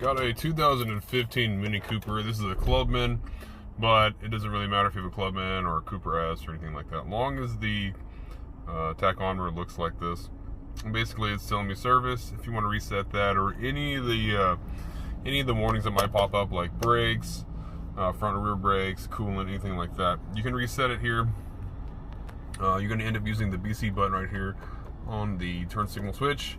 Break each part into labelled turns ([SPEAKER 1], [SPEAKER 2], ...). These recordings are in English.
[SPEAKER 1] Got a 2015 Mini Cooper. This is a Clubman, but it doesn't really matter if you have a Clubman or a Cooper S or anything like that. As long as the tachometer looks like this. And basically, it's telling me service. If you want to reset that, or any of the warnings that might pop up, like brakes, front and rear brakes, coolant, anything like that, you can reset it here. You're going to end up using the BC button right here on the turn signal switch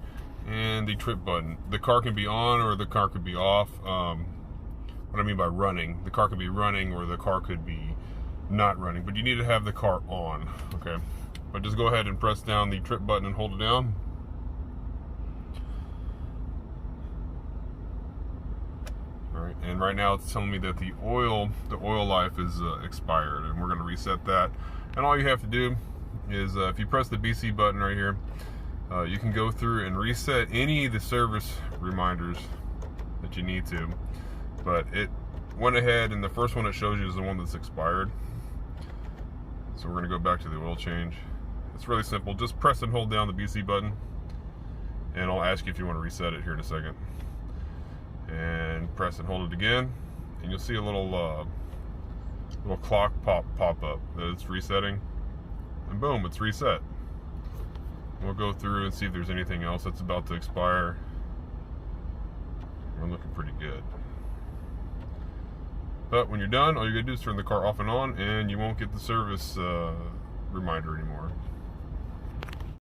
[SPEAKER 1] and the trip button. The car can be on or the car could be off. What I mean by running, the car could be running or the car could be not running, but you need to have the car on, okay? But just go ahead and press down the trip button and hold it down. All right, and right now it's telling me that the oil life is expired, and we're going to reset that. And all you have to do is if you press the BC button right here, you can go through and reset any of the service reminders that you need to. But it went ahead, and the first one it shows you is the one that's expired. So we're going to go back to the oil change. It's really simple. Just press and hold down the BC button, and I'll ask you if you want to reset it here in a second. And press and hold it again, and you'll see a little clock pop up that it's resetting, and boom, it's reset. We'll go through and see if there's anything else that's about to expire. We're looking pretty good. But when you're done, all you're gonna do is turn the car off and on, and you won't get the service reminder anymore.